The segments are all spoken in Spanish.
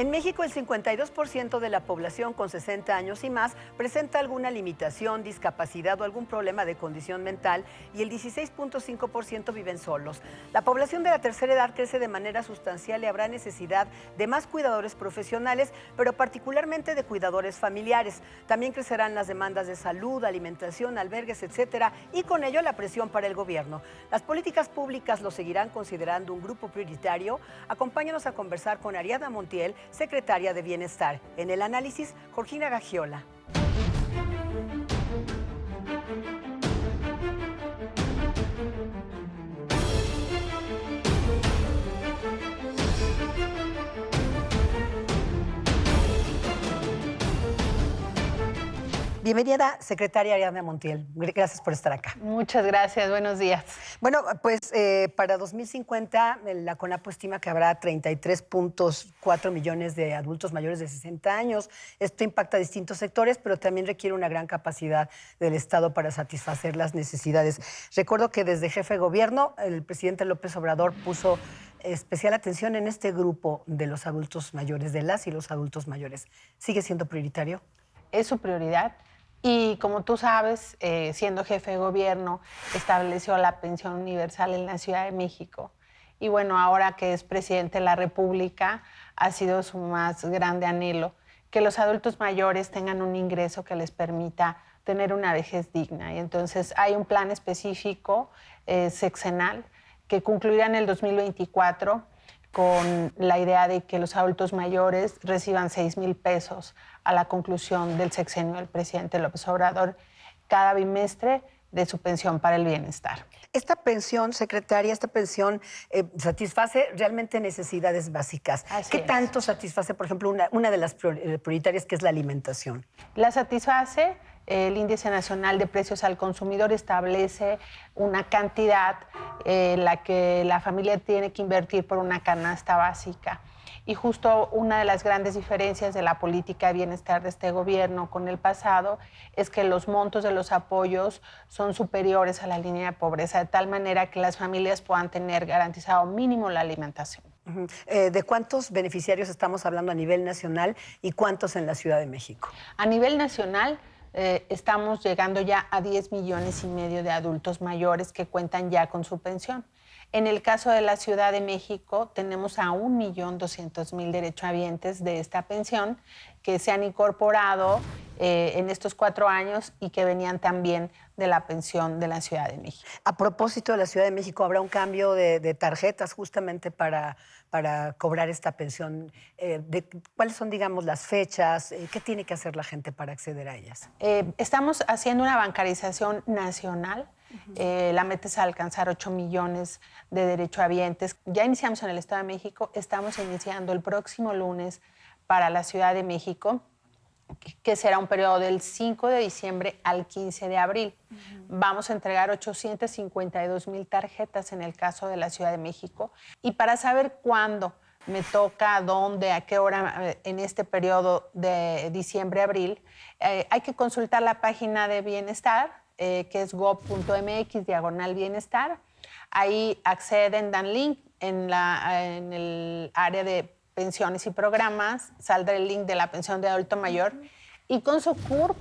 En México, el 52% de la población con 60 años y más presenta alguna limitación, discapacidad o algún problema de condición mental y el 16.5% viven solos. La población de la tercera edad crece de manera sustancial y habrá necesidad de más cuidadores profesionales, pero particularmente de cuidadores familiares. También crecerán las demandas de salud, alimentación, albergues, etcétera, y con ello la presión para el gobierno. Las políticas públicas lo seguirán considerando un grupo prioritario. Acompáñanos a conversar con Ariadna Montiel, secretaria de Bienestar. En el análisis, Georgina Gagiola. Bienvenida, secretaria Ariadna Montiel. Gracias por estar acá. Muchas gracias, buenos días. Bueno, pues para 2050 la CONAPO estima que habrá 33.4 millones de adultos mayores de 60 años. Esto impacta a distintos sectores, pero también requiere una gran capacidad del Estado para satisfacer las necesidades. Recuerdo que desde jefe de gobierno, el presidente López Obrador puso especial atención en este grupo de los adultos mayores, de las y los adultos mayores. ¿Sigue siendo prioritario? Es su prioridad. Y como tú sabes, siendo jefe de gobierno, estableció la pensión universal en la Ciudad de México. Y bueno, ahora que es presidente de la República, ha sido su más grande anhelo que los adultos mayores tengan un ingreso que les permita tener una vejez digna. Y entonces hay un plan específico, sexenal, que concluirá en el 2024 con la idea de que los adultos mayores reciban 6,000 pesos a la conclusión del sexenio del presidente López Obrador cada bimestre de su pensión para el bienestar. Esta pensión, secretaria, satisface realmente necesidades básicas. ¿Qué tanto satisface, por ejemplo, una de las prioritarias, que es la alimentación? La satisface. El Índice Nacional de Precios al Consumidor establece una cantidad en la que la familia tiene que invertir por una canasta básica. Y justo una de las grandes diferencias de la política de bienestar de este gobierno con el pasado es que los montos de los apoyos son superiores a la línea de pobreza, de tal manera que las familias puedan tener garantizado mínimo la alimentación. ¿De cuántos beneficiarios estamos hablando a nivel nacional y cuántos en la Ciudad de México? A nivel nacional, estamos llegando ya a 10,5 millones de adultos mayores que cuentan ya con su pensión. En el caso de la Ciudad de México, tenemos a 1,2 millones derechohabientes de esta pensión que se han incorporado en estos 4 años y que venían también de la pensión de la Ciudad de México. A propósito de la Ciudad de México, ¿habrá un cambio de tarjetas justamente para cobrar esta pensión? ¿Cuáles son, digamos, las fechas? ¿Qué tiene que hacer la gente para acceder a ellas? Estamos haciendo una bancarización nacional. La meta es alcanzar 8 millones de derechohabientes. Ya iniciamos en el Estado de México, estamos iniciando el próximo lunes para la Ciudad de México, que será un periodo del 5 de diciembre al 15 de abril. Vamos a entregar 852,000 tarjetas en el caso de la Ciudad de México. Y para saber cuándo me toca, dónde, a qué hora en este periodo de diciembre-abril, hay que consultar la página de Bienestar, que es gov.mx/bienestar. Ahí acceden, dan link en el área de pensiones y programas, saldrá el link de la pensión de adulto mayor y con su CURP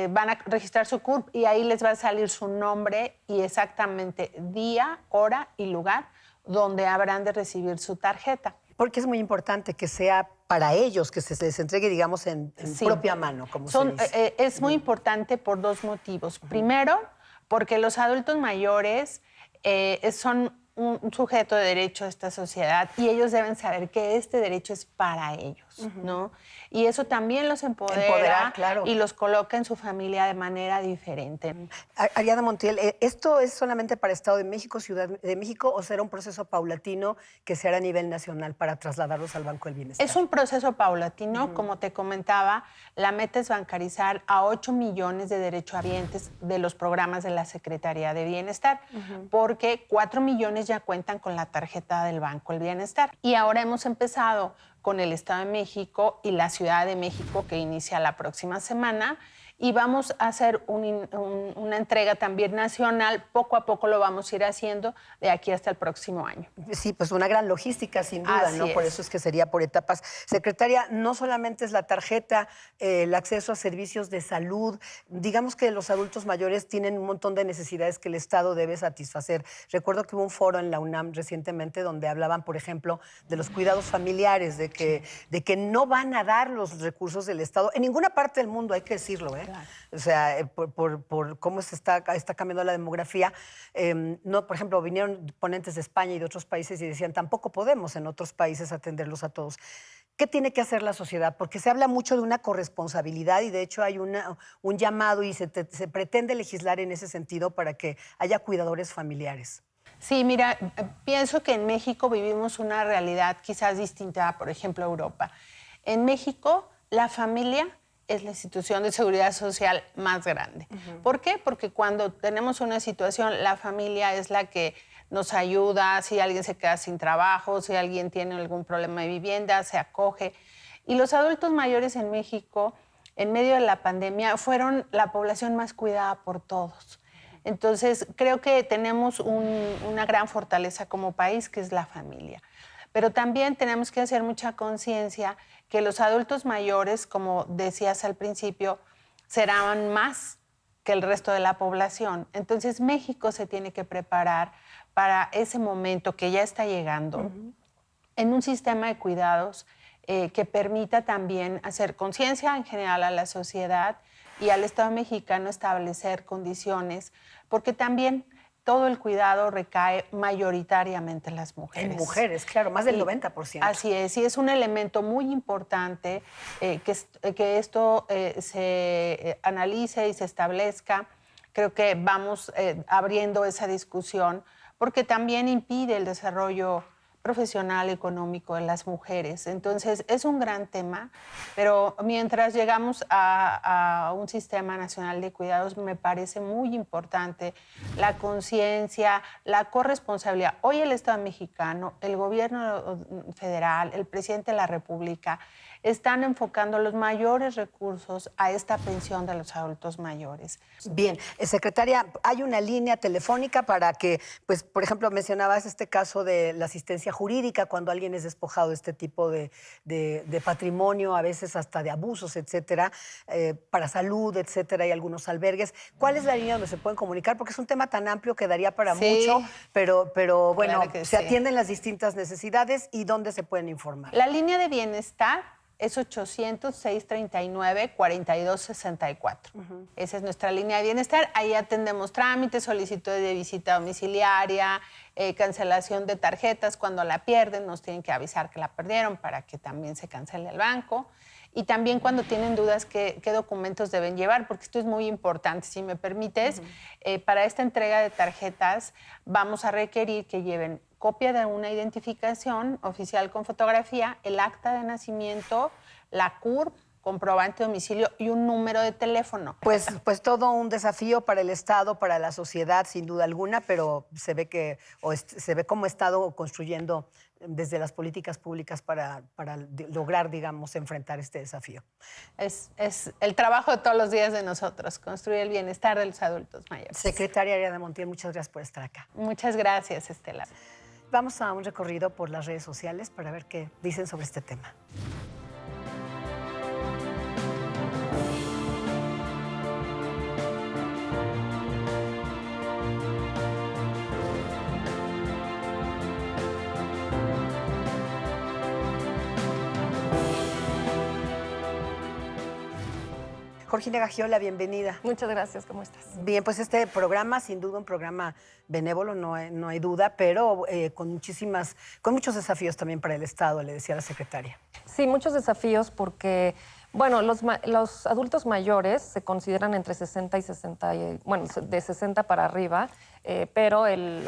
van a registrar su CURP y ahí les va a salir su nombre y exactamente día, hora y lugar donde habrán de recibir su tarjeta. Porque es muy importante que sea para ellos, que se les entregue, digamos, en propia mano, como se dice. Es muy importante por 2 motivos. Primero, porque los adultos mayores son un sujeto de derecho a esta sociedad y ellos deben saber que este derecho es para ellos, ¿no? Y eso también los empodera, claro, y los coloca en su familia de manera diferente. Ariadna Montiel, ¿esto es solamente para Estado de México, Ciudad de México, o será un proceso paulatino que se hará a nivel nacional para trasladarlos al Banco del Bienestar? Es un proceso paulatino. Como te comentaba, la meta es bancarizar a 8 millones de derechohabientes de los programas de la Secretaría de Bienestar, porque 4 millones ya cuentan con la tarjeta del Banco del Bienestar. Y ahora hemos empezado con el Estado de México y la Ciudad de México, que inicia la próxima semana, y vamos a hacer una entrega también nacional. Poco a poco lo vamos a ir haciendo de aquí hasta el próximo año. Sí, pues una gran logística, sin duda, Así ¿no? Por es. eso es que sería por etapas. Secretaria, no solamente es la tarjeta, el acceso a servicios de salud. Digamos que los adultos mayores tienen un montón de necesidades que el Estado debe satisfacer. Recuerdo que hubo un foro en la UNAM recientemente donde hablaban, por ejemplo, de los cuidados familiares, de que no van a dar los recursos del Estado en ninguna parte del mundo, hay que decirlo, ¿eh? Claro. O sea, por cómo está cambiando la demografía. No, por ejemplo, vinieron ponentes de España y de otros países y decían, tampoco podemos en otros países atenderlos a todos. ¿Qué tiene que hacer la sociedad? Porque se habla mucho de una corresponsabilidad y de hecho hay un llamado y se pretende legislar en ese sentido para que haya cuidadores familiares. Sí, mira, pienso que en México vivimos una realidad quizás distinta, por ejemplo, a Europa. En México, la familia es la institución de seguridad social más grande. ¿Por qué? Porque cuando tenemos una situación, la familia es la que nos ayuda, si alguien se queda sin trabajo, si alguien tiene algún problema de vivienda, se acoge. Y los adultos mayores en México, en medio de la pandemia, fueron la población más cuidada por todos. Entonces, creo que tenemos una gran fortaleza como país, que es la familia. Pero también tenemos que hacer mucha conciencia que los adultos mayores, como decías al principio, serán más que el resto de la población. Entonces, México se tiene que preparar para ese momento que ya está llegando en un sistema de cuidados que permita también hacer conciencia en general a la sociedad y al Estado mexicano establecer condiciones, porque también todo el cuidado recae mayoritariamente en las mujeres. En mujeres, claro, más del 90%. Así es, y es un elemento muy importante que esto se analice y se establezca. Creo que vamos abriendo esa discusión porque también impide el desarrollo profesional, económico de las mujeres. Entonces, es un gran tema, pero mientras llegamos a un sistema nacional de cuidados, me parece muy importante la conciencia, la corresponsabilidad. Hoy el Estado mexicano, el gobierno federal, el presidente de la República, están enfocando los mayores recursos a esta pensión de los adultos mayores. Bien, secretaria, hay una línea telefónica para que, pues, por ejemplo, mencionabas este caso de la asistencia jurídica cuando alguien es despojado de este tipo de patrimonio, a veces hasta de abusos, etcétera, para salud, etcétera, hay algunos albergues. ¿Cuál es la línea donde se pueden comunicar? Porque es un tema tan amplio que daría para mucho, pero bueno, claro que se sí. atienden las distintas necesidades y dónde se pueden informar. La línea de bienestar es 800-639-4264. Esa es nuestra línea de bienestar. Ahí atendemos trámites, solicitudes de visita domiciliaria, cancelación de tarjetas. Cuando la pierden, nos tienen que avisar que la perdieron para que también se cancele el banco. Y también cuando tienen dudas qué documentos deben llevar, porque esto es muy importante. Si me permites, para esta entrega de tarjetas vamos a requerir que lleven copia de una identificación oficial con fotografía, el acta de nacimiento, la CURP, comprobante de domicilio y un número de teléfono. Pues todo un desafío para el Estado, para la sociedad, sin duda alguna, pero se ve cómo ha estado construyendo desde las políticas públicas para lograr, digamos, enfrentar este desafío. Es el trabajo de todos los días de nosotros, construir el bienestar de los adultos mayores. Secretaria Ariadna Montiel, muchas gracias por estar acá. Muchas gracias, Estela. Vamos a un recorrido por las redes sociales para ver qué dicen sobre este tema. Georgina Gagiola, bienvenida. Muchas gracias, ¿cómo estás? Bien, pues este programa, sin duda un programa benévolo, no hay duda, pero con muchos desafíos también para el Estado, le decía la secretaria. Sí, muchos desafíos porque, bueno, los adultos mayores se consideran entre 60 y 60, bueno, de 60 para arriba, pero el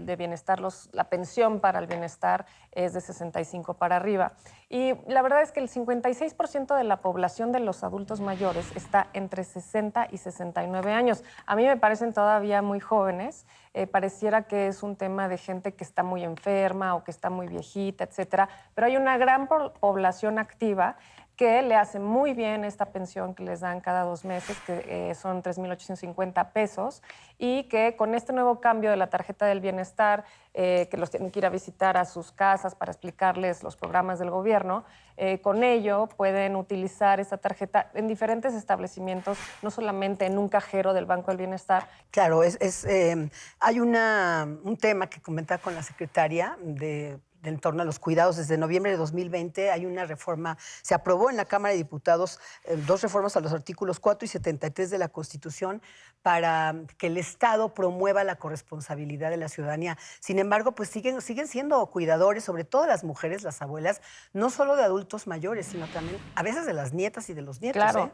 de bienestar, la pensión para el bienestar es de 65 para arriba. Y la verdad es que el 56% de la población de los adultos mayores está entre 60 y 69 años. A mí me parecen todavía muy jóvenes. Pareciera que es un tema de gente que está muy enferma o que está muy viejita, etcétera. Pero hay una gran población activa que le hace muy bien esta pensión que les dan cada 2 meses, que son 3,850 pesos, y que con este nuevo cambio de la tarjeta del bienestar, que los tienen que ir a visitar a sus casas para explicarles los programas del gobierno, con ello pueden utilizar esta tarjeta en diferentes establecimientos, no solamente en un cajero del Banco del Bienestar. Claro, hay un tema que comentaba con la secretaria en torno a los cuidados. Desde noviembre de 2020 hay una reforma, se aprobó en la Cámara de Diputados 2 reformas a los artículos 4 y 73 de la Constitución para que el Estado promueva la corresponsabilidad de la ciudadanía. Sin embargo, pues siguen siendo cuidadores, sobre todo las mujeres, las abuelas, no solo de adultos mayores, sino también a veces de las nietas y de los nietos. Claro.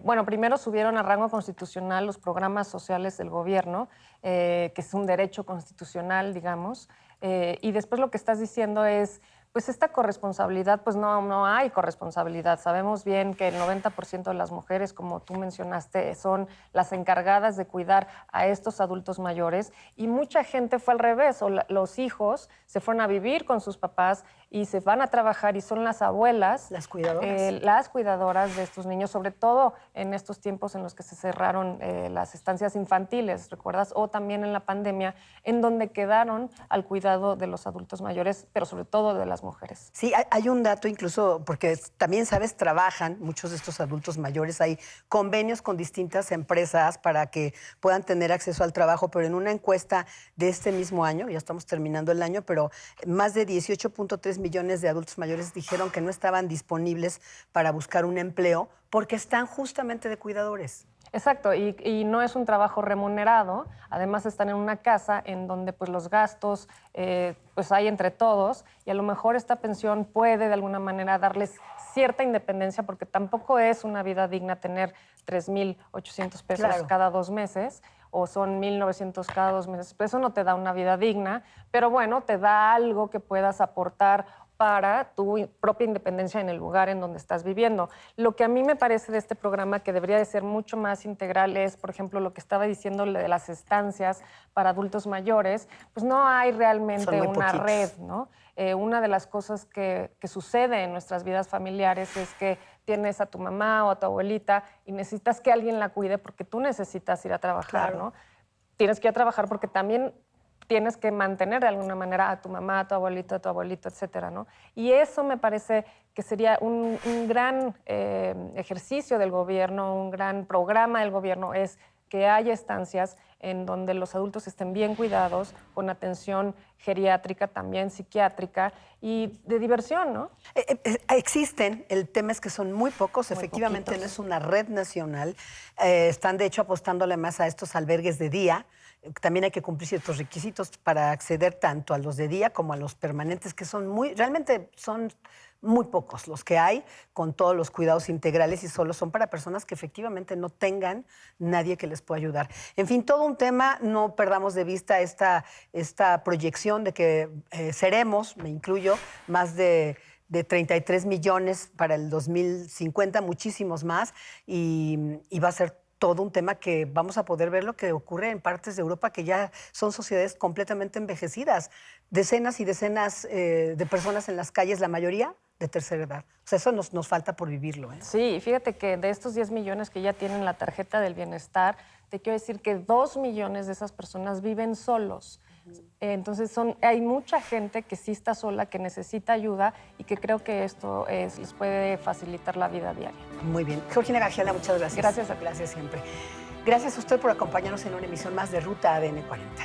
Bueno, primero subieron a rango constitucional los programas sociales del gobierno, que es un derecho constitucional, digamos. Y después lo que estás diciendo es, pues esta corresponsabilidad, pues no hay corresponsabilidad. Sabemos bien que el 90% de las mujeres, como tú mencionaste, son las encargadas de cuidar a estos adultos mayores, y mucha gente fue al revés, los hijos se fueron a vivir con sus papás y se van a trabajar y son las abuelas, las cuidadoras de estos niños, sobre todo en estos tiempos en los que se cerraron las estancias infantiles, ¿recuerdas? O también en la pandemia, en donde quedaron al cuidado de los adultos mayores, pero sobre todo de las mujeres. Sí, hay un dato incluso, porque también, sabes, trabajan muchos de estos adultos mayores, hay convenios con distintas empresas para que puedan tener acceso al trabajo, pero en una encuesta de este mismo año, ya estamos terminando el año, pero más de 18.3 millones de adultos mayores dijeron que no estaban disponibles para buscar un empleo porque están justamente de cuidadores. Exacto, y no es un trabajo remunerado, además están en una casa en donde pues los gastos pues hay entre todos, y a lo mejor esta pensión puede de alguna manera darles cierta independencia, porque tampoco es una vida digna tener 3,800 pesos cada 2 meses, o son 1,900 cada 2 meses. Eso no te da una vida digna, pero bueno, te da algo que puedas aportar para tu propia independencia en el lugar en donde estás viviendo. Lo que a mí me parece de este programa que debería de ser mucho más integral es, por ejemplo, lo que estaba diciendo de las estancias para adultos mayores, pues no hay realmente una red, ¿no? Una de las cosas que sucede en nuestras vidas familiares es que tienes a tu mamá o a tu abuelita y necesitas que alguien la cuide porque tú necesitas ir a trabajar, ¿no? Tienes que ir a trabajar porque también tienes que mantener de alguna manera a tu mamá, a tu abuelito, etcétera, ¿no? Y eso me parece que sería un gran ejercicio del gobierno, un gran programa del gobierno, es que haya estancias en donde los adultos estén bien cuidados, con atención geriátrica, también psiquiátrica y de diversión, ¿no? Existen, el tema es que son muy pocos, efectivamente no es una red nacional. Están de hecho apostándole más a estos albergues de día. También hay que cumplir ciertos requisitos para acceder tanto a los de día como a los permanentes, que realmente son muy pocos los que hay, con todos los cuidados integrales, y solo son para personas que efectivamente no tengan nadie que les pueda ayudar. En fin, todo un tema, no perdamos de vista esta proyección de que seremos, me incluyo, más de 33 millones para el 2050, muchísimos más, y va a ser todo un tema que vamos a poder ver lo que ocurre en partes de Europa que ya son sociedades completamente envejecidas. Decenas y decenas de personas en las calles, la mayoría de tercera edad. O sea, eso nos falta por vivirlo, ¿eh? Sí, fíjate que de estos 10 millones que ya tienen la tarjeta del bienestar, te quiero decir que 2 millones de esas personas viven solos. Entonces hay mucha gente que sí está sola, que necesita ayuda, y que creo que esto les puede facilitar la vida diaria. Muy bien. Georgina Gagiela, muchas gracias. Gracias a ti. Gracias siempre. Gracias a usted por acompañarnos en una emisión más de Ruta ADN 40.